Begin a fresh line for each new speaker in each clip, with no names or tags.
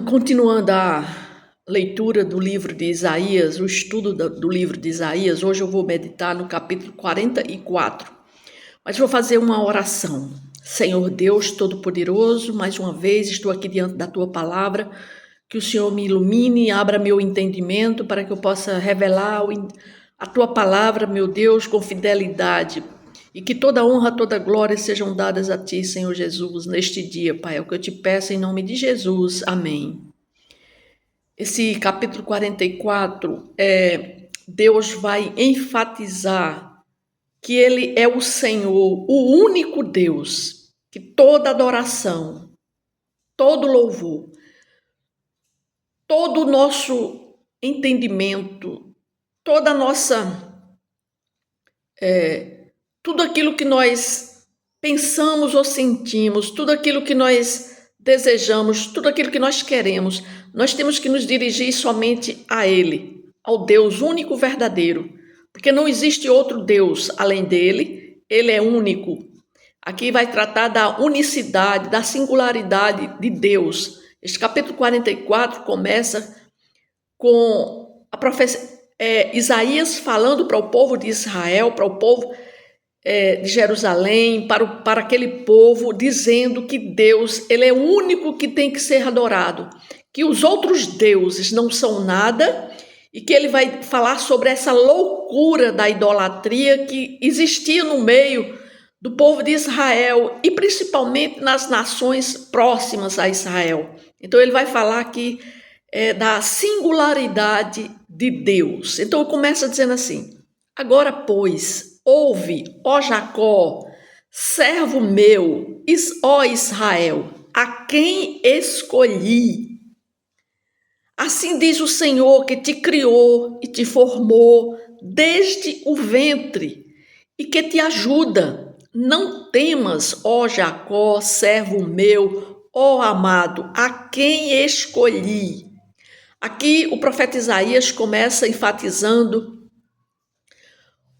Continuando a leitura do livro de Isaías, o estudo do livro de Isaías, hoje eu vou meditar no capítulo 44. Mas vou fazer uma oração. Senhor Deus Todo-Poderoso, mais uma vez estou aqui diante da Tua palavra, que o Senhor me ilumine e abra meu entendimento para que eu possa revelar a Tua palavra, meu Deus, com fidelidade. E que toda honra, toda glória sejam dadas a Ti, Senhor Jesus, neste dia, Pai. É o que eu te peço em nome de Jesus. Amém. Esse capítulo 44, Deus vai enfatizar que Ele é o Senhor, o único Deus, que toda adoração, todo louvor, todo o nosso entendimento, toda a nossa... tudo aquilo que nós pensamos ou sentimos, tudo aquilo que nós desejamos, tudo aquilo que nós queremos, nós temos que nos dirigir somente a Ele, ao Deus único verdadeiro, porque não existe outro Deus além dele, Ele é único. Aqui vai tratar da unicidade, da singularidade de Deus. Este capítulo 44 começa com a profecia, Isaías falando para o povo de Israel, para o povo de Jerusalém, para aquele povo, dizendo que Deus, Ele é o único que tem que ser adorado, que os outros deuses não são nada, e que Ele vai falar sobre essa loucura da idolatria que existia no meio do povo de Israel, e principalmente nas nações próximas a Israel. Então Ele vai falar aqui da singularidade de Deus. Então começa dizendo assim: agora, pois, ouve, ó Jacó, servo meu, ó Israel, a quem escolhi. Assim diz o Senhor que te criou e te formou desde o ventre e que te ajuda. Não temas, ó Jacó, servo meu, ó amado, a quem escolhi. Aqui o profeta Isaías começa enfatizando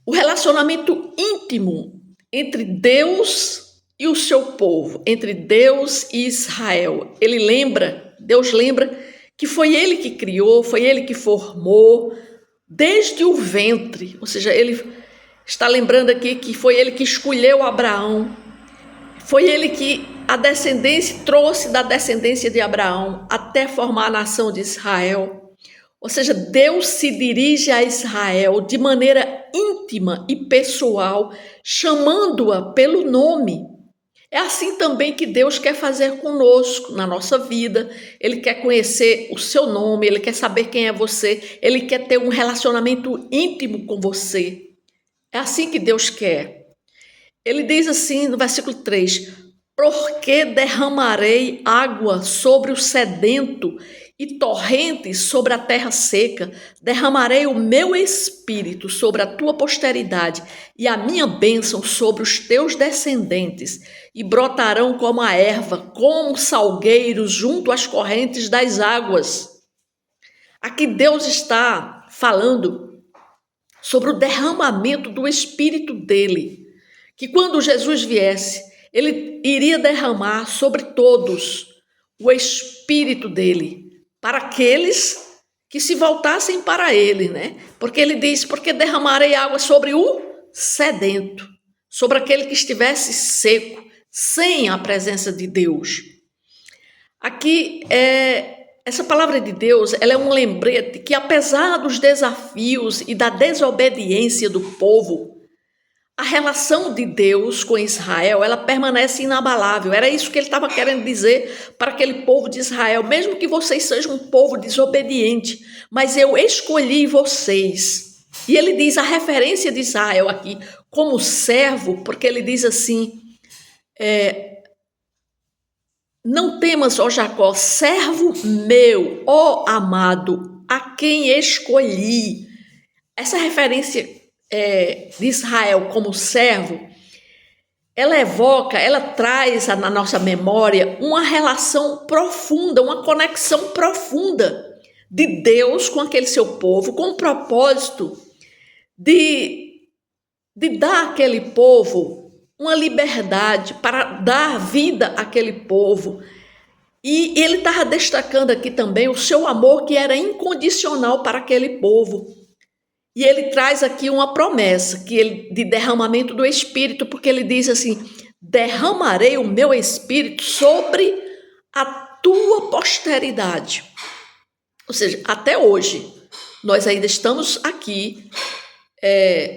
o relacionamento íntimo entre Deus e o seu povo, entre Deus e Israel. Deus lembra que foi Ele que criou, foi Ele que formou desde o ventre. Ou seja, Ele está lembrando aqui que foi Ele que escolheu Abraão, foi Ele que a descendência trouxe da descendência de Abraão até formar a nação de Israel. Ou seja, Deus se dirige a Israel de maneira íntima e pessoal, chamando-a pelo nome. É assim também que Deus quer fazer conosco na nossa vida. Ele quer conhecer o seu nome, Ele quer saber quem é você, Ele quer ter um relacionamento íntimo com você. É assim que Deus quer. Ele diz assim no versículo 3: porque derramarei água sobre o sedento e torrentes sobre a terra seca, derramarei o meu espírito sobre a tua posteridade e a minha bênção sobre os teus descendentes, e brotarão como a erva, como salgueiros junto às correntes das águas. Aqui Deus está falando sobre o derramamento do espírito dele, que quando Jesus viesse, Ele iria derramar sobre todos o espírito dele, para aqueles que se voltassem para ele, né? Porque ele diz: porque derramarei água sobre o sedento, sobre aquele que estivesse seco, sem a presença de Deus. Aqui, essa palavra de Deus, ela é um lembrete que, apesar dos desafios e da desobediência do povo, a relação de Deus com Israel, ela permanece inabalável. Era isso que ele estava querendo dizer para aquele povo de Israel. Mesmo que vocês sejam um povo desobediente, mas eu escolhi vocês. E ele diz a referência de Israel aqui como servo, porque ele diz assim: não temas, ó Jacó, servo meu, ó amado, a quem escolhi. Essa referência de Israel como servo, ela evoca, ela traz na nossa memória uma relação profunda, uma conexão profunda de Deus com aquele seu povo, com o propósito de dar àquele povo uma liberdade, para dar vida àquele povo, E ele estava destacando aqui também o seu amor que era incondicional para aquele povo. E ele traz aqui uma promessa de derramamento do Espírito, porque ele diz assim: derramarei o meu Espírito sobre a tua posteridade. Ou seja, até hoje, nós ainda estamos aqui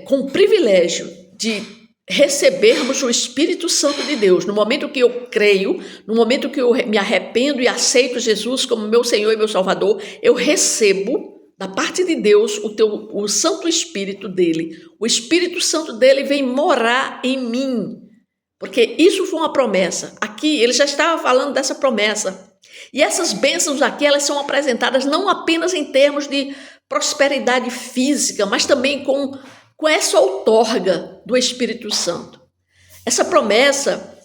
com o privilégio de recebermos o Espírito Santo de Deus. No momento que eu creio, no momento que eu me arrependo e aceito Jesus como meu Senhor e meu Salvador, eu recebo da parte de Deus o Santo Espírito dele. O Espírito Santo dele vem morar em mim, porque isso foi uma promessa. Aqui ele já estava falando dessa promessa. E essas bênçãos aqui, elas são apresentadas não apenas em termos de prosperidade física, mas também com essa outorga do Espírito Santo. Essa promessa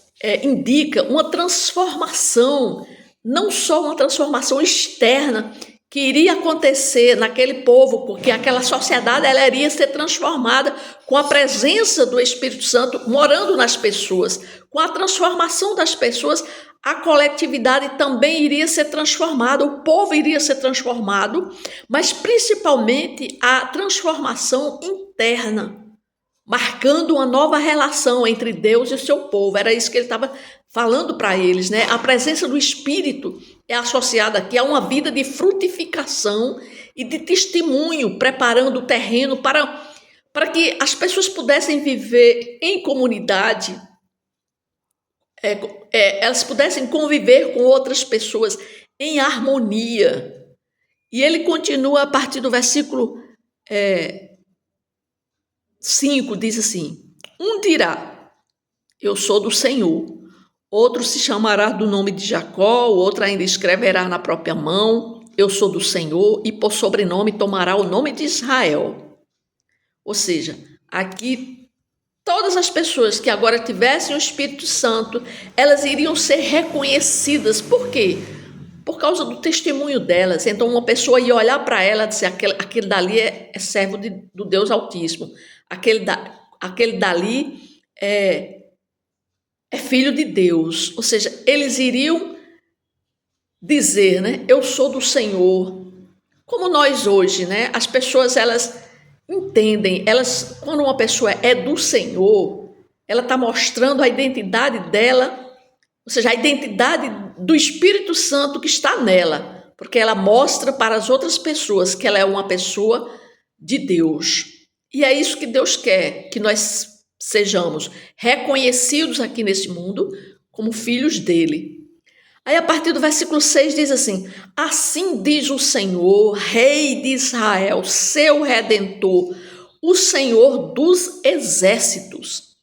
indica uma transformação, não só uma transformação externa que iria acontecer naquele povo, porque aquela sociedade ela iria ser transformada com a presença do Espírito Santo morando nas pessoas. Com a transformação das pessoas, a coletividade também iria ser transformada, o povo iria ser transformado, mas principalmente a transformação interna, marcando uma nova relação entre Deus e o seu povo. Era isso que ele estava falando para eles, né? A presença do Espírito é associada aqui a uma vida de frutificação e de testemunho, preparando o terreno para que as pessoas pudessem viver em comunidade, elas pudessem conviver com outras pessoas em harmonia. E ele continua a partir do versículo 5, diz assim: um dirá, eu sou do Senhor, outro se chamará do nome de Jacó, o outro ainda escreverá na própria mão, eu sou do Senhor, e por sobrenome tomará o nome de Israel. Ou seja, aqui todas as pessoas que agora tivessem o Espírito Santo, elas iriam ser reconhecidas. Por quê? Por causa do testemunho delas. Então uma pessoa ia olhar para ela e dizer: aquele dali é servo do Deus Altíssimo, aquele dali é filho de Deus. Ou seja, eles iriam dizer, né? Eu sou do Senhor. Como nós hoje, né? As pessoas, elas entendem, quando uma pessoa é do Senhor, ela está mostrando a identidade dela, ou seja, a identidade do Espírito Santo que está nela, porque ela mostra para as outras pessoas que ela é uma pessoa de Deus. E é isso que Deus quer, que nós sejamos reconhecidos aqui nesse mundo como filhos dele. Aí a partir do versículo 6 diz assim: assim diz o Senhor, Rei de Israel, seu Redentor, o Senhor dos exércitos.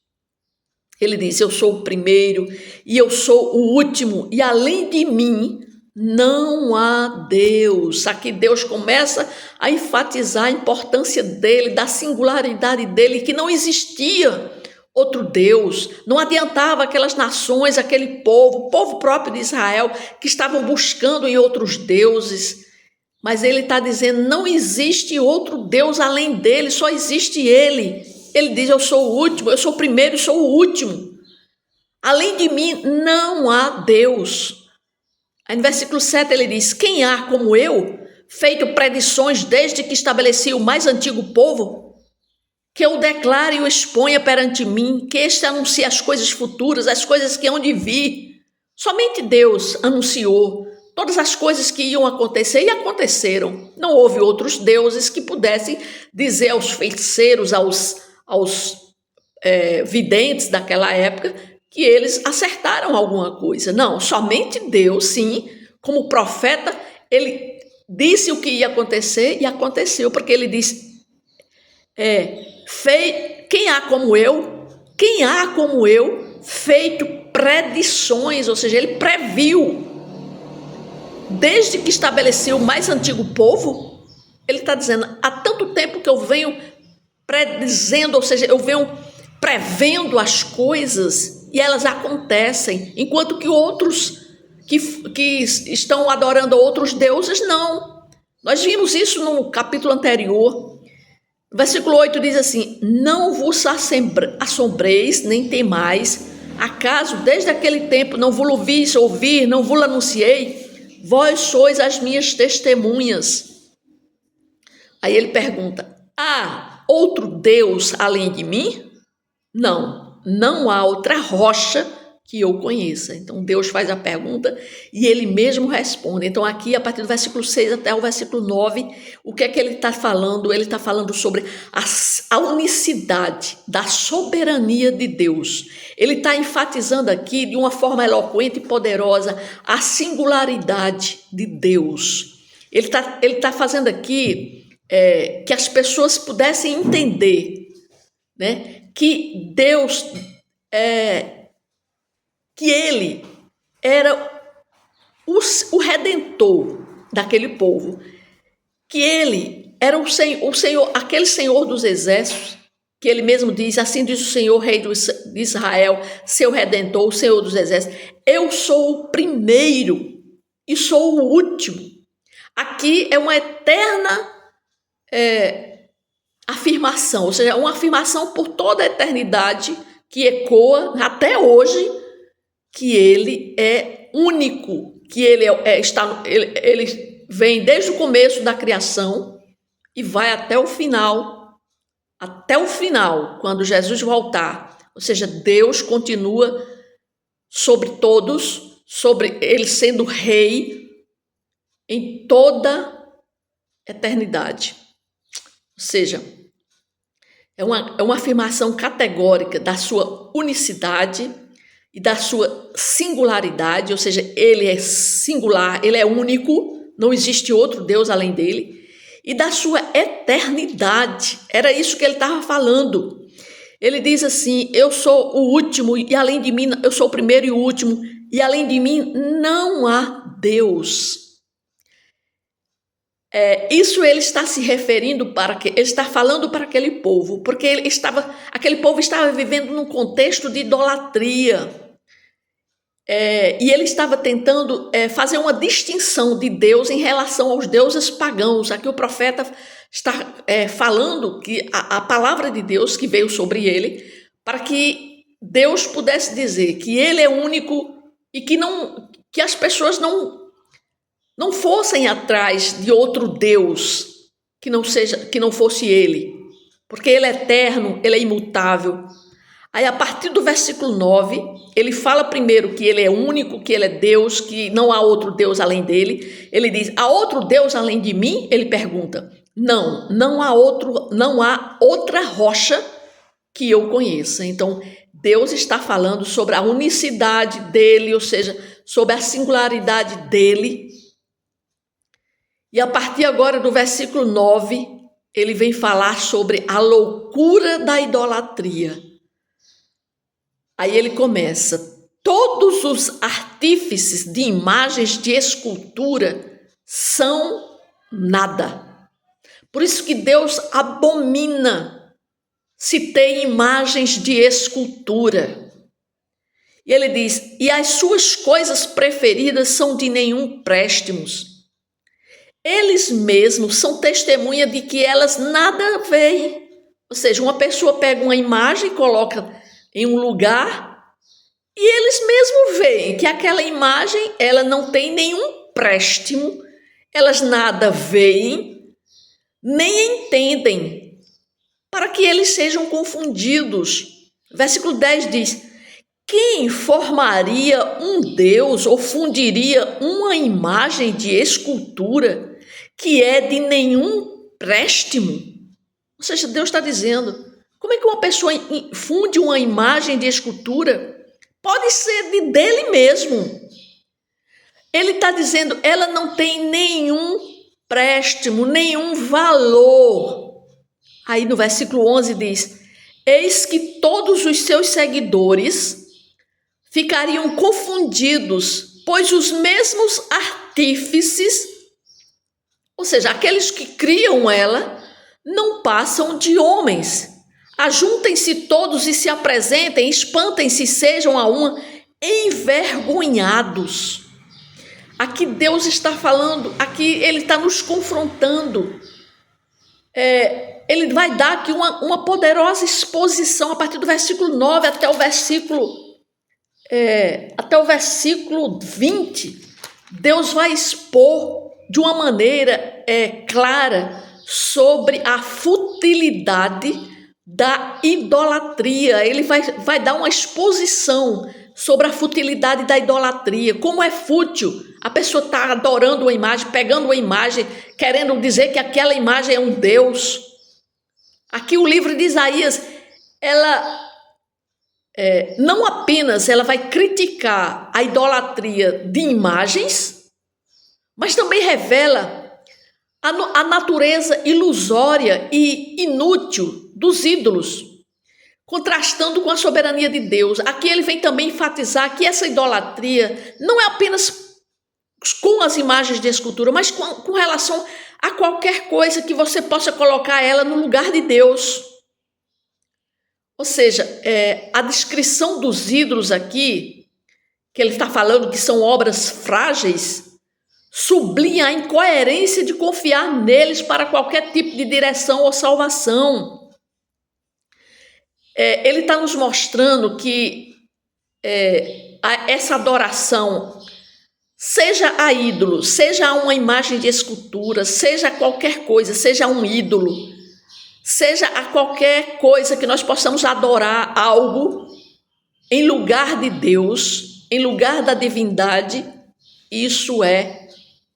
Ele diz: eu sou o primeiro e eu sou o último, e além de mim não há Deus. Aqui Deus começa a enfatizar a importância dele, da singularidade dele, que não existia outro Deus. Não adiantava aquelas nações, aquele povo, o povo próprio de Israel, que estavam buscando em outros deuses. Mas ele está dizendo: não existe outro Deus além dele, só existe ele. Ele diz: eu sou o último, eu sou o primeiro e sou o último. Além de mim não há Deus. Aí no versículo 7 ele diz: quem há como eu, feito predições desde que estabeleci o mais antigo povo? Que eu declare e o exponha perante mim, que este anuncie as coisas futuras, as coisas que hão de vir. Somente Deus anunciou todas as coisas que iam acontecer e aconteceram. Não houve outros deuses que pudessem dizer aos feiticeiros, aos videntes daquela época, que eles acertaram alguma coisa. Não, somente Deus, sim, como profeta, ele disse o que ia acontecer e aconteceu, porque ele disse: quem há como eu, feito predições, ou seja, ele previu, desde que estabeleceu o mais antigo povo. Ele está dizendo: há tanto tempo que eu venho predizendo, ou seja, eu venho prevendo as coisas e elas acontecem, enquanto que outros que estão adorando a outros deuses, não. Nós vimos isso no capítulo anterior. Versículo 8 diz assim: não vos assombreis, nem temais, Acaso desde aquele tempo não vos vis ouvir, não vos anunciei? Vós sois as minhas testemunhas. Aí ele pergunta: há outro Deus além de mim? Não, não há outra rocha que eu conheça. Então Deus faz a pergunta e ele mesmo responde. Então aqui, a partir do versículo 6 até o versículo 9, o que é que ele está falando? Ele está falando sobre a unicidade da soberania de Deus. Ele está enfatizando aqui, de uma forma eloquente e poderosa, a singularidade de Deus. Ele tá fazendo aqui que as pessoas pudessem entender, né, que Deus que ele era o redentor daquele povo, que ele era o Senhor, aquele Senhor dos exércitos, que ele mesmo diz: assim diz o Senhor, rei de Israel, seu redentor, o Senhor dos exércitos, eu sou o primeiro e sou o último. Aqui é uma eterna afirmação, ou seja, uma afirmação por toda a eternidade, que ecoa até hoje, que ele é único, que ele vem desde o começo da criação e vai até o final, quando Jesus voltar. Ou seja, Deus continua sobre todos, sobre ele sendo rei em toda eternidade. Ou seja, é uma afirmação categórica da sua unicidade e da sua singularidade, ou seja, ele é singular, ele é único, não existe outro Deus além dele, e da sua eternidade. Era isso que ele estava falando. Ele diz assim: eu sou o último e além de mim, eu sou o primeiro e o último, e além de mim não há Deus. Isso ele está se referindo ele está falando para aquele povo, porque aquele povo estava vivendo num contexto de idolatria. E ele estava tentando fazer uma distinção de Deus em relação aos deuses pagãos. Aqui o profeta está falando que a palavra de Deus que veio sobre ele, para que Deus pudesse dizer que ele é único e que as pessoas não fossem atrás de outro Deus que não fosse ele, porque ele é eterno, ele é imutável. Aí, a partir do versículo 9, ele fala primeiro que ele é único, que ele é Deus, que não há outro Deus além dele. Ele diz: há outro Deus além de mim? Ele pergunta. Não há outra rocha que eu conheça. Então, Deus está falando sobre a unicidade dele, ou seja, sobre a singularidade dele. E a partir agora do versículo 9, ele vem falar sobre a loucura da idolatria. Aí ele começa: todos os artífices de imagens de escultura são nada. Por isso que Deus abomina se tem imagens de escultura. E ele diz: e as suas coisas preferidas são de nenhum préstimos. Eles mesmos são testemunha de que elas nada veem. Ou seja, uma pessoa pega uma imagem e coloca em um lugar e eles mesmos veem que aquela imagem ela não tem nenhum préstimo, elas nada veem, nem entendem, para que eles sejam confundidos. Versículo 10 diz: quem formaria um Deus ou fundiria uma imagem de escultura que é de nenhum préstimo? Ou seja, Deus está dizendo: como é que uma pessoa funde uma imagem de escultura? Pode ser dele mesmo. Ele está dizendo: ela não tem nenhum préstimo, nenhum valor. Aí no versículo 11 diz: eis que todos os seus seguidores ficariam confundidos, pois os mesmos artífices, ou seja, aqueles que criam ela, não passam de homens. Ajuntem-se todos e se apresentem, espantem-se, sejam a uma, envergonhados. Aqui Deus está falando, aqui ele está nos confrontando. Ele vai dar aqui uma poderosa exposição a partir do versículo 9 até o versículo até o versículo 20, Deus vai expor de uma maneira clara sobre a futilidade da idolatria. Ele vai dar uma exposição sobre a futilidade da idolatria, como é fútil. A pessoa está adorando uma imagem, pegando uma imagem, querendo dizer que aquela imagem é um Deus. Aqui o livro de Isaías, ela não apenas ela vai criticar a idolatria de imagens, mas também revela a natureza ilusória e inútil dos ídolos, contrastando com a soberania de Deus. Aqui ele vem também enfatizar que essa idolatria não é apenas com as imagens de escultura, mas com relação a qualquer coisa que você possa colocar ela no lugar de Deus. Ou seja, a descrição dos ídolos aqui, que ele está falando que são obras frágeis, sublinha a incoerência de confiar neles para qualquer tipo de direção ou salvação. Ele está nos mostrando que essa adoração, seja a ídolo, seja a uma imagem de escultura, seja qualquer coisa, seja um ídolo, seja a qualquer coisa que nós possamos adorar algo em lugar de Deus, em lugar da divindade, isso é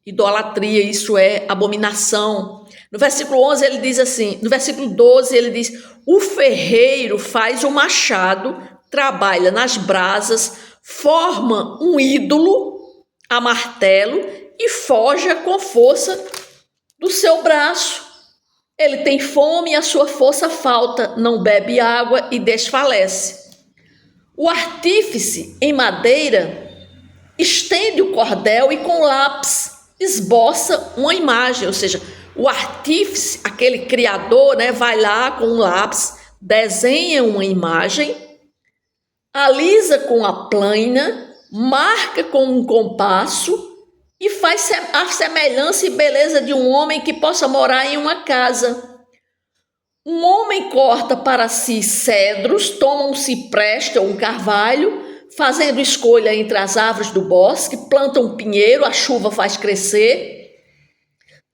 idolatria, isso é abominação. No versículo 11 ele diz assim, no versículo 12 ele diz: o ferreiro faz o machado, trabalha nas brasas, forma um ídolo a martelo e forja com força do seu braço. Ele tem fome e a sua força falta, não bebe água e desfalece. O artífice em madeira estende o cordel e com lápis esboça uma imagem, ou seja, o artífice, aquele criador, vai lá com um lápis, desenha uma imagem, alisa com a plana, marca com um compasso e faz a semelhança e beleza de um homem que possa morar em uma casa. Um homem corta para si cedros, toma um cipreste ou um carvalho, fazendo escolha entre as árvores do bosque, planta um pinheiro, a chuva faz crescer.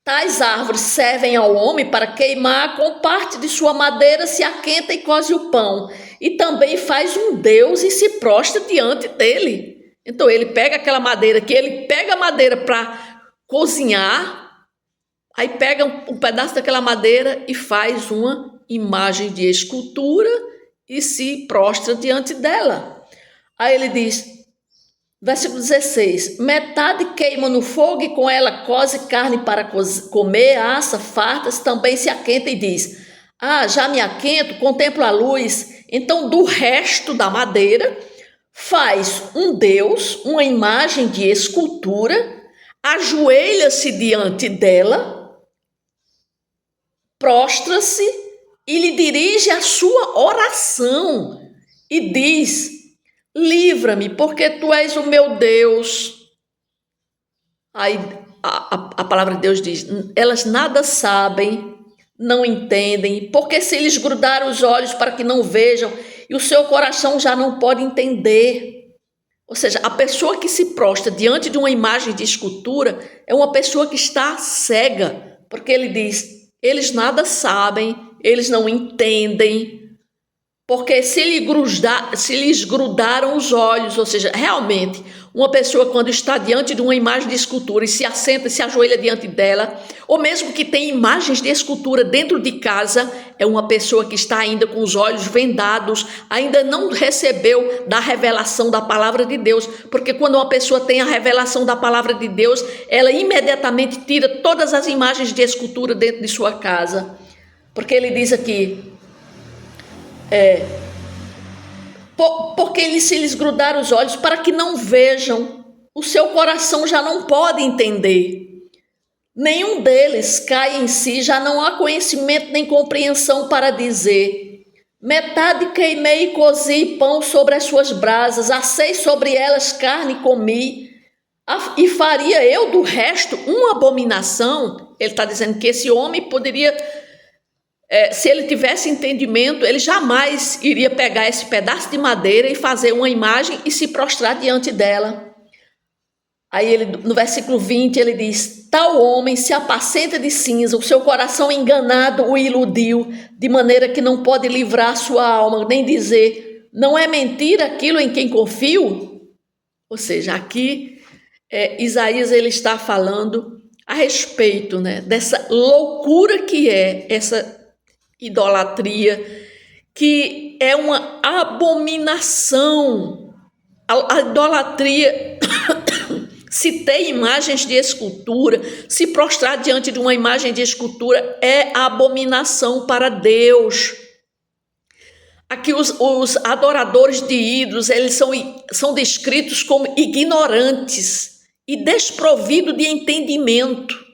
Tais árvores servem ao homem para queimar, com parte de sua madeira se aquenta e coze o pão. E também faz um Deus e se prostra diante dele. Então ele pega aquela madeira, que ele pega a madeira para cozinhar, aí pega um pedaço daquela madeira e faz uma imagem de escultura e se prostra diante dela. Aí ele diz, versículo 16, metade queima no fogo e com ela coze carne para comer, assa, fartas, também se aquenta e diz, já me aquento, contemplo a luz. Então do resto da madeira faz um Deus, uma imagem de escultura, ajoelha-se diante dela, prostra-se e lhe dirige a sua oração e diz, livra-me, porque tu és o meu Deus. Aí a palavra de Deus diz, elas nada sabem, não entendem, porque se lhes grudar os olhos para que não vejam, e o seu coração já não pode entender. Ou seja, a pessoa que se prostra diante de uma imagem de escultura é uma pessoa que está cega, porque ele diz, eles nada sabem, eles não entendem, porque se lhes grudaram os olhos, ou seja, realmente, uma pessoa quando está diante de uma imagem de escultura e se assenta e se ajoelha diante dela, ou mesmo que tem imagens de escultura dentro de casa, é uma pessoa que está ainda com os olhos vendados, ainda não recebeu da revelação da palavra de Deus, porque quando uma pessoa tem a revelação da palavra de Deus, ela imediatamente tira todas as imagens de escultura dentro de sua casa, porque ele diz aqui, porque se lhes grudar os olhos para que não vejam, o seu coração já não pode entender, nenhum deles cai em si, já não há conhecimento nem compreensão para dizer, metade queimei e cozi pão sobre as suas brasas, assei sobre elas carne e comi, e faria eu do resto uma abominação. Ele está dizendo que esse homem poderia Se ele tivesse entendimento, ele jamais iria pegar esse pedaço de madeira e fazer uma imagem e se prostrar diante dela. Aí ele, no versículo 20, ele diz: tal homem se apacenta de cinza, o seu coração enganado o iludiu, de maneira que não pode livrar sua alma, nem dizer, não é mentira aquilo em quem confio? Ou seja, aqui Isaías ele está falando a respeito, né, dessa loucura que é essa idolatria, que é uma abominação. A idolatria se ter imagens de escultura, se prostrar diante de uma imagem de escultura é abominação para Deus. Aqui os adoradores de ídolos, eles são descritos como ignorantes e desprovidos de entendimento.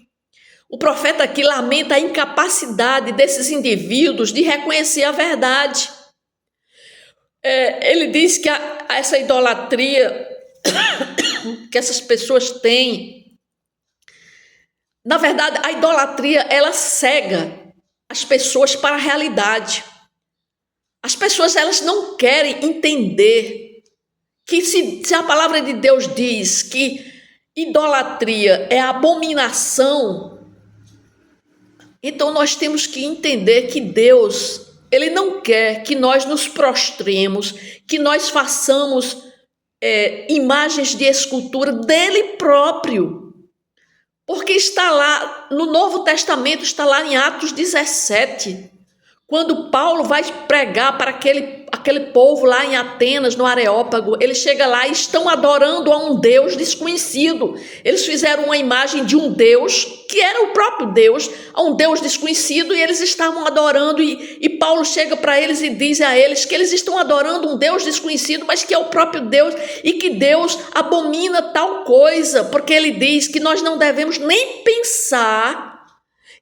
O profeta aqui lamenta a incapacidade desses indivíduos de reconhecer a verdade. Ele diz que essa idolatria que essas pessoas têm, na verdade, a idolatria, ela cega as pessoas para a realidade. As pessoas, elas não querem entender que se a palavra de Deus diz que idolatria é abominação, então nós temos que entender que Deus, ele não quer que nós nos prostremos, que nós façamos imagens de escultura dele próprio, porque está lá no Novo Testamento, está lá em Atos 17, quando Paulo vai pregar para aquele povo lá em Atenas, no Areópago. Ele chega lá e estão adorando a um Deus desconhecido. Eles fizeram uma imagem de um Deus que era o próprio Deus, a um Deus desconhecido, e eles estavam adorando, e Paulo chega para eles e diz a eles que eles estão adorando um Deus desconhecido, mas que é o próprio Deus, e que Deus abomina tal coisa, porque ele diz que nós não devemos nem pensar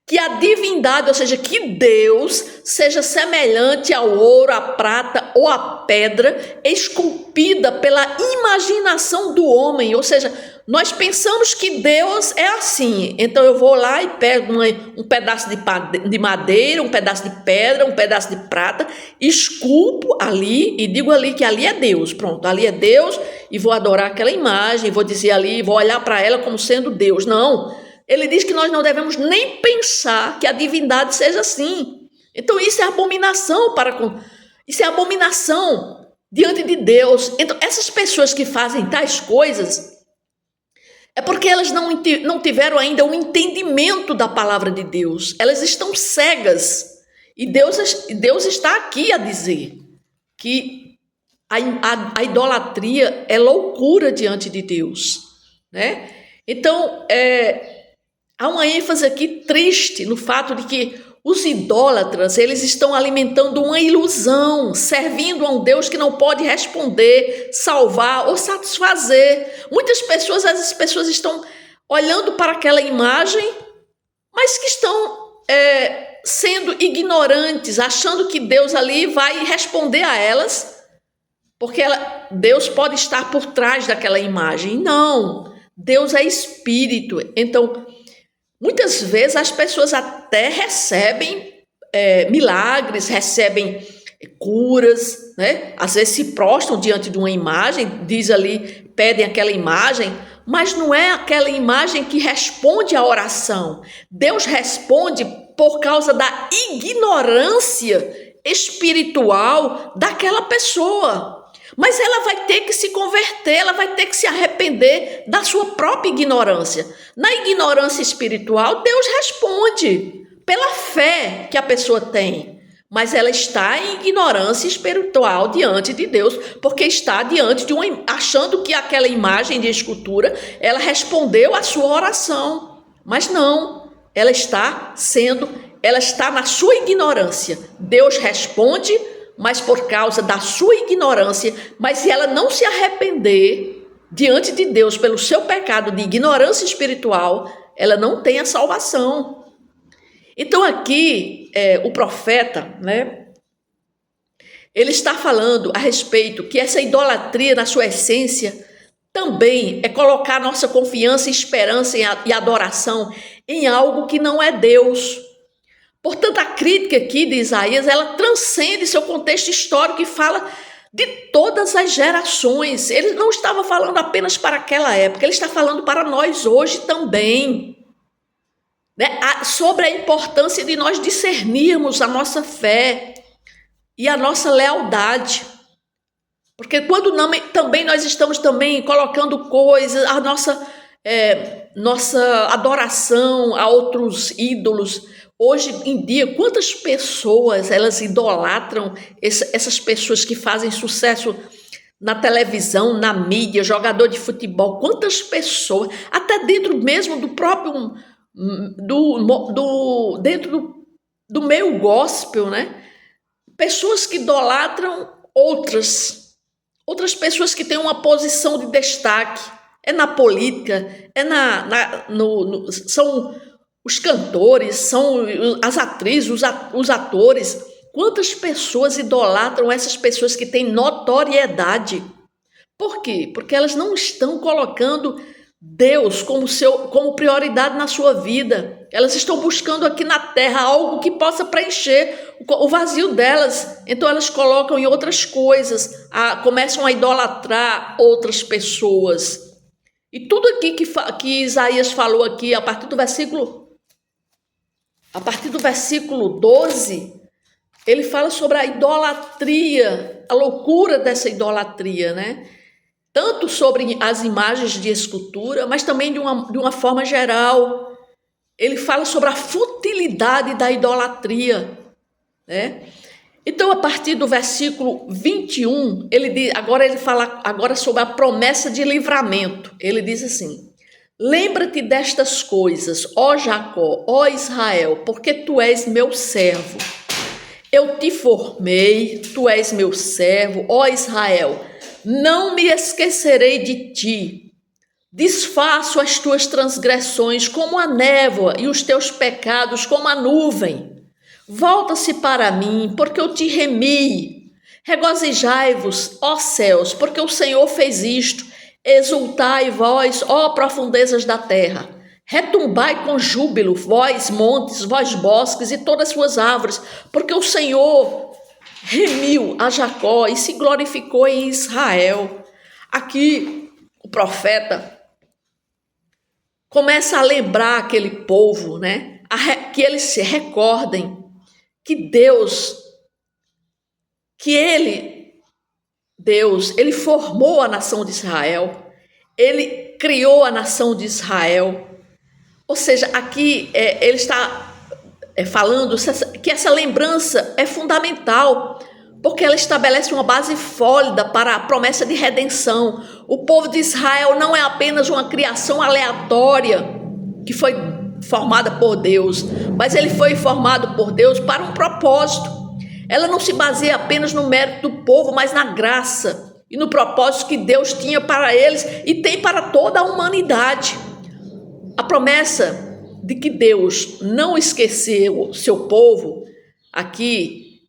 que a divindade, ou seja, que Deus seja semelhante ao ouro, à prata ou à pedra esculpida pela imaginação do homem. Ou seja, nós pensamos que Deus é assim, então eu vou lá e pego um pedaço de madeira, um pedaço de pedra, um pedaço de prata, esculpo ali e digo ali que ali é Deus. Pronto, ali é Deus, e vou adorar aquela imagem, vou dizer ali, vou olhar para ela como sendo Deus. Não. Ele diz que nós não devemos nem pensar que a divindade seja assim. Então isso é abominação isso é abominação diante de Deus. Então essas pessoas que fazem tais coisas é porque elas não tiveram ainda o entendimento da palavra de Deus. Elas estão cegas. E Deus está aqui a dizer que a idolatria é loucura diante de Deus, né? Então, há uma ênfase aqui triste no fato de que os idólatras, eles estão alimentando uma ilusão, servindo a um Deus que não pode responder, salvar ou satisfazer. Muitas pessoas, as pessoas estão olhando para aquela imagem, mas que estão sendo ignorantes, achando que Deus ali vai responder a elas, porque Deus pode estar por trás daquela imagem. Não, Deus é espírito. Então, muitas vezes as pessoas até recebem milagres, recebem curas, né? Às vezes se prostram diante de uma imagem, diz ali, pedem aquela imagem, mas não é aquela imagem que responde à oração. Deus responde por causa da ignorância espiritual daquela pessoa. Mas ela vai ter que se converter, ela vai ter que se arrepender da sua própria ignorância. Na ignorância espiritual, Deus responde pela fé que a pessoa tem. Mas ela está em ignorância espiritual diante de Deus, porque está diante de achando que aquela imagem de escultura, ela respondeu à sua oração. Mas não, ela está na sua ignorância. Deus responde, mas por causa da sua ignorância. Mas se ela não se arrepender diante de Deus pelo seu pecado de ignorância espiritual, ela não tem a salvação. Então aqui o profeta, né, ele está falando a respeito que essa idolatria na sua essência também é colocar nossa confiança, esperança e adoração em algo que não é Deus. Portanto, a crítica aqui de Isaías, ela transcende seu contexto histórico e fala de todas as gerações. Ele não estava falando apenas para aquela época, ele está falando para nós hoje também, né? Sobre a importância de nós discernirmos a nossa fé e a nossa lealdade. Porque quando não, também nós estamos também colocando coisas, a nossa adoração a outros ídolos. Hoje em dia, quantas pessoas elas idolatram essas pessoas que fazem sucesso na televisão, na mídia, jogador de futebol, quantas pessoas, até dentro mesmo do próprio, dentro do meio gospel, né? Pessoas que idolatram outras pessoas que têm uma posição de destaque, é na política, são os cantores, são as atrizes, os atores. Quantas pessoas idolatram essas pessoas que têm notoriedade? Por quê? Porque elas não estão colocando Deus como prioridade na sua vida. Elas estão buscando aqui na terra algo que possa preencher o vazio delas. Então elas colocam em outras coisas, começam a idolatrar outras pessoas. E tudo aqui que Isaías falou aqui, a partir do versículo 12, ele fala sobre a idolatria, a loucura dessa idolatria, né? Tanto sobre as imagens de escultura, mas também de uma forma geral. Ele fala sobre a futilidade da idolatria, né? Então, a partir do versículo 21, ele fala agora sobre a promessa de livramento. Ele diz assim: lembra-te destas coisas, ó Jacó, ó Israel, porque tu és meu servo. Eu te formei, tu és meu servo, ó Israel. Não me esquecerei de ti. Desfaço as tuas transgressões como a névoa e os teus pecados como a nuvem. Volta-se para mim, porque eu te remi. Regozijai-vos, ó céus, porque o Senhor fez isto. Exultai vós, ó profundezas da terra. Retumbai com júbilo, vós montes, vós bosques e todas as suas árvores, porque o Senhor remiu a Jacó e se glorificou em Israel. Aqui o profeta começa a lembrar aquele povo, né? Que eles se recordem que Deus, ele formou a nação de Israel, ele criou a nação de Israel. Ou seja, aqui ele está falando que essa lembrança é fundamental, porque ela estabelece uma base sólida para a promessa de redenção. O povo de Israel não é apenas uma criação aleatória que foi formada por Deus, mas ele foi formado por Deus para um propósito. Ela não se baseia apenas no mérito do povo, mas na graça e no propósito que Deus tinha para eles e tem para toda a humanidade. A promessa de que Deus não esqueceu o seu povo aqui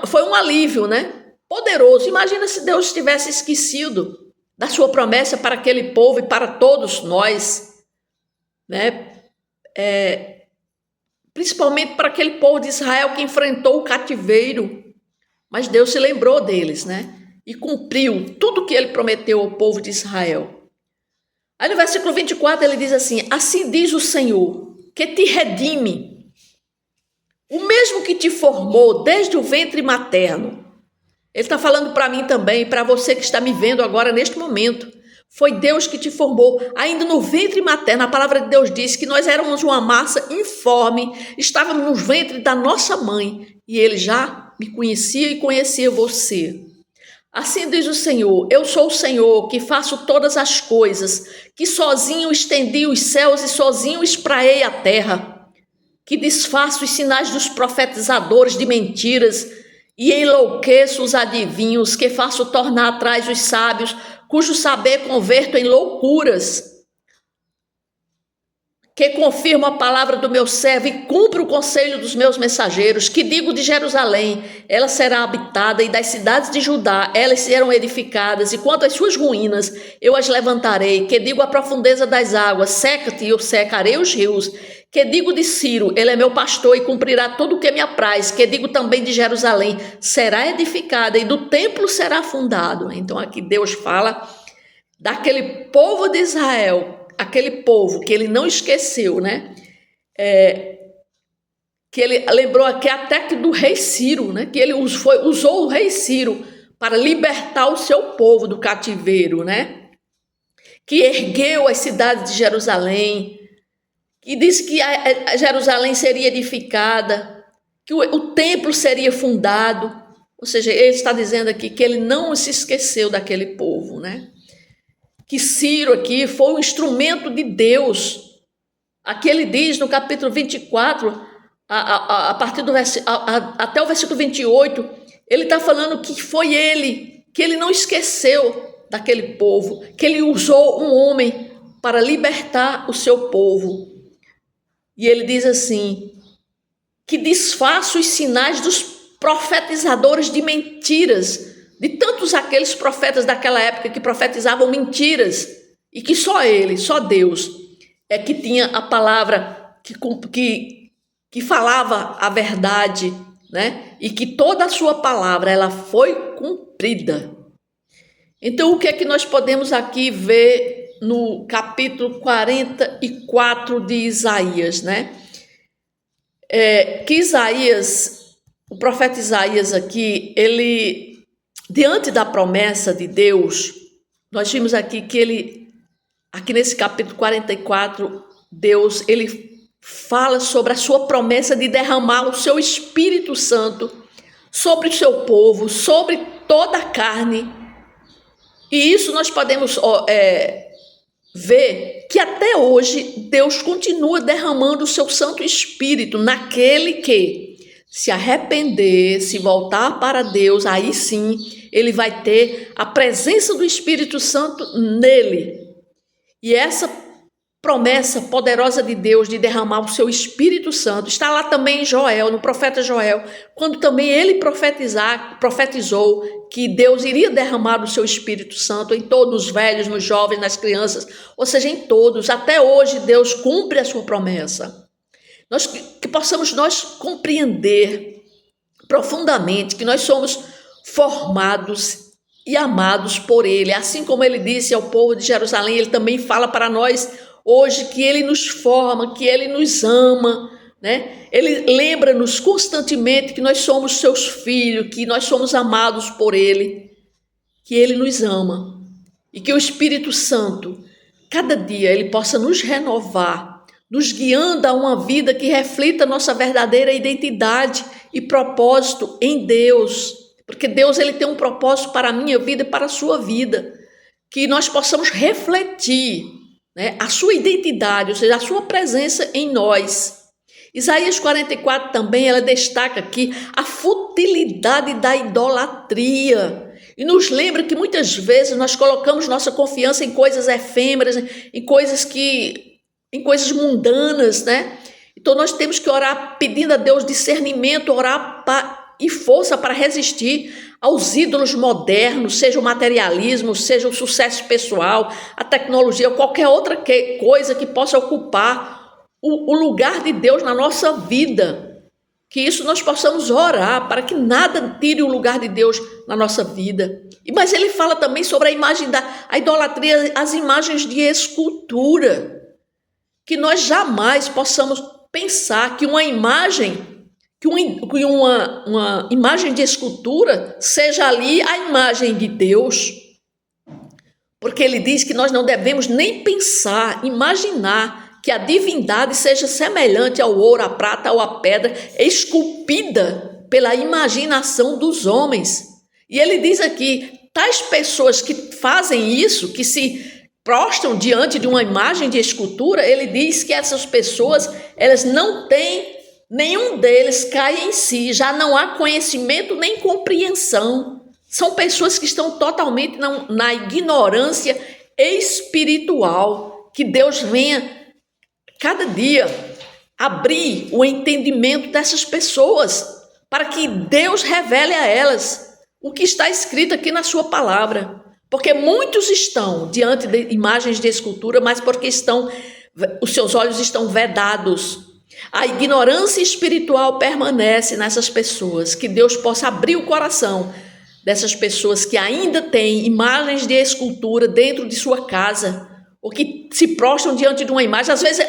foi um alívio, né? Poderoso. Imagina se Deus tivesse esquecido da sua promessa para aquele povo e para todos nós, né? Principalmente para aquele povo de Israel que enfrentou o cativeiro, mas Deus se lembrou deles, né? E cumpriu tudo que ele prometeu ao povo de Israel. Aí no versículo 24 ele diz assim: assim diz o Senhor, que te redime, o mesmo que te formou desde o ventre materno. Ele está falando para mim também, para você que está me vendo agora neste momento. Foi Deus que te formou, ainda no ventre materno. A palavra de Deus diz que nós éramos uma massa informe, estávamos no ventre da nossa mãe, e ele já me conhecia e conhecia você. Assim diz o Senhor: eu sou o Senhor que faço todas as coisas, que sozinho estendi os céus e sozinho espraiei a terra, que desfaço os sinais dos profetizadores de mentiras e enlouqueço os adivinhos, que faço tornar atrás os sábios, cujo saber converto em loucuras. que confirmo a palavra do meu servo e cumpro o conselho dos meus mensageiros, que digo de Jerusalém, ela será habitada, e das cidades de Judá, elas serão edificadas, e quanto às suas ruínas, eu as levantarei, que digo à profundeza das águas, seca-te e eu secarei os rios, que digo de Ciro, ele é meu pastor e cumprirá tudo o que me apraz, que digo também de Jerusalém, será edificada, e do templo será fundado. Então aqui Deus fala daquele povo de Israel, aquele povo que ele não esqueceu, né? Que ele lembrou aqui até que do rei Ciro, né? Que ele usou o rei Ciro para libertar o seu povo do cativeiro, né? Que ergueu as cidades de Jerusalém, que disse que a Jerusalém seria edificada, que o templo seria fundado. Ou seja, ele está dizendo aqui que ele não se esqueceu daquele povo, né? Que Ciro aqui foi um instrumento de Deus. Aqui ele diz no capítulo 24, a partir do até o versículo 28, ele está falando que foi ele, que ele não esqueceu daquele povo, que ele usou um homem para libertar o seu povo. E ele diz assim, que desfaça os sinais dos profetizadores de mentiras, de tantos aqueles profetas daquela época que profetizavam mentiras, e que só ele, só Deus, é que tinha a palavra que falava a verdade, né? E que toda a sua palavra ela foi cumprida. Então o que é que nós podemos aqui ver no capítulo 44 de Isaías, né? Que Isaías, o profeta Isaías aqui, ele, diante da promessa de Deus, nós vimos aqui que ele, aqui nesse capítulo 44, Deus, ele fala sobre a sua promessa de derramar o seu Espírito Santo sobre o seu povo, sobre toda a carne. E isso nós podemos ver que até hoje Deus continua derramando o seu Santo Espírito naquele que se arrepender, se voltar para Deus, aí sim ele vai ter a presença do Espírito Santo nele. E essa promessa poderosa de Deus de derramar o seu Espírito Santo está lá também em Joel, no profeta Joel, quando também ele profetizou que Deus iria derramar o seu Espírito Santo em todos os velhos, nos jovens, nas crianças, ou seja, em todos. Até hoje Deus cumpre a sua promessa. Que possamos nós compreender profundamente que nós somos formados e amados por Ele. Assim como Ele disse ao povo de Jerusalém, Ele também fala para nós hoje que Ele nos forma, que Ele nos ama, né? Ele lembra-nos constantemente que nós somos seus filhos, que nós somos amados por Ele, que Ele nos ama e que o Espírito Santo, cada dia, Ele possa nos renovar, nos guiando a uma vida que reflita nossa verdadeira identidade e propósito em Deus, porque Deus ele tem um propósito para a minha vida e para a sua vida, que nós possamos refletir, né, a sua identidade, ou seja, a sua presença em nós. Isaías 44 também, ela destaca aqui a futilidade da idolatria e nos lembra que muitas vezes nós colocamos nossa confiança em coisas efêmeras, em coisas mundanas, né? Então nós temos que orar pedindo a Deus discernimento, orar e força para resistir aos ídolos modernos, seja o materialismo, seja o sucesso pessoal, a tecnologia, qualquer outra coisa que possa ocupar o lugar de Deus na nossa vida. Que isso nós possamos orar para que nada tire o lugar de Deus na nossa vida. Mas ele fala também sobre a idolatria, as imagens de escultura. Que nós jamais possamos pensar que uma imagem de escultura seja ali a imagem de Deus. Porque ele diz que nós não devemos nem pensar, imaginar que a divindade seja semelhante ao ouro, à prata ou à pedra, esculpida pela imaginação dos homens. E ele diz aqui, tais pessoas que fazem isso, que se prostram diante de uma imagem de escultura, ele diz que essas pessoas, elas não têm, nenhum deles cai em si, já não há conhecimento nem compreensão. São pessoas que estão totalmente na ignorância espiritual. Que Deus venha cada dia abrir o entendimento dessas pessoas, para que Deus revele a elas o que está escrito aqui na sua palavra. Porque muitos estão diante de imagens de escultura, mas porque os seus olhos estão vedados. A ignorância espiritual permanece nessas pessoas. Que Deus possa abrir o coração dessas pessoas que ainda têm imagens de escultura dentro de sua casa, ou que se prostram diante de uma imagem. Às vezes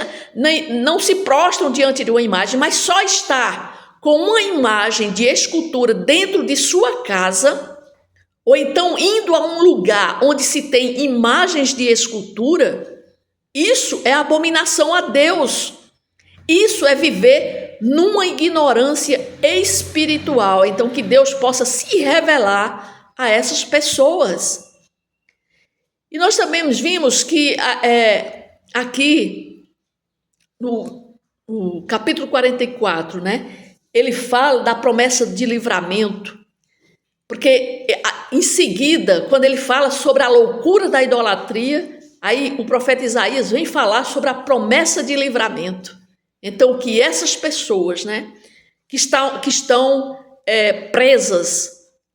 não se prostram diante de uma imagem, mas só estar com uma imagem de escultura dentro de sua casa, ou então indo a um lugar onde se tem imagens de escultura, isso é abominação a Deus. Isso é viver numa ignorância espiritual. Então, que Deus possa se revelar a essas pessoas. E nós também vimos que aqui no capítulo 44, né, ele fala da promessa de livramento, porque em seguida, quando ele fala sobre a loucura da idolatria, aí o profeta Isaías vem falar sobre a promessa de livramento. Então, que essas pessoas, né, que estão presas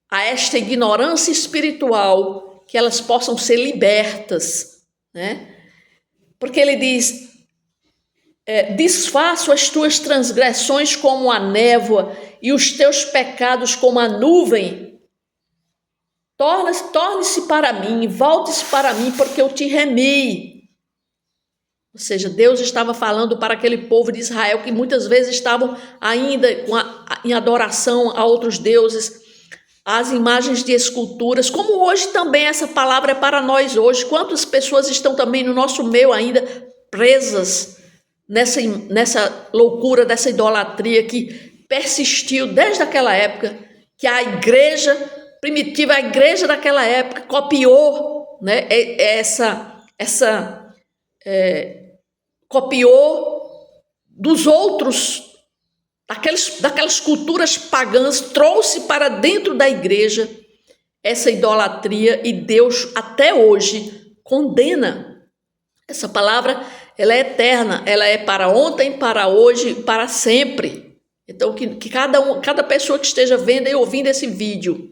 a esta ignorância espiritual, que elas possam ser libertas, né? Porque ele diz, desfaço as tuas transgressões como a névoa e os teus pecados como a nuvem. Torne-se para mim, volte-se para mim, porque eu te remi. Ou seja, Deus estava falando para aquele povo de Israel que muitas vezes estavam ainda em adoração a outros deuses, às imagens de esculturas, como hoje também essa palavra é para nós hoje. Quantas pessoas estão também no nosso meio ainda presas nessa loucura, dessa idolatria que persistiu desde aquela época, que a igreja primitiva, a igreja daquela época copiou, né, copiou dos outros, daquelas culturas pagãs, trouxe para dentro da igreja essa idolatria, e Deus até hoje condena. Essa palavra, ela é eterna, ela é para ontem, para hoje, para sempre. Então, que cada pessoa que esteja vendo e ouvindo esse vídeo,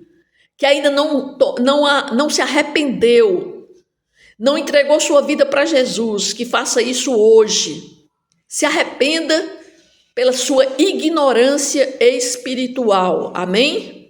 que ainda não se arrependeu, não entregou sua vida para Jesus, que faça isso hoje. Se arrependa pela sua ignorância espiritual. Amém?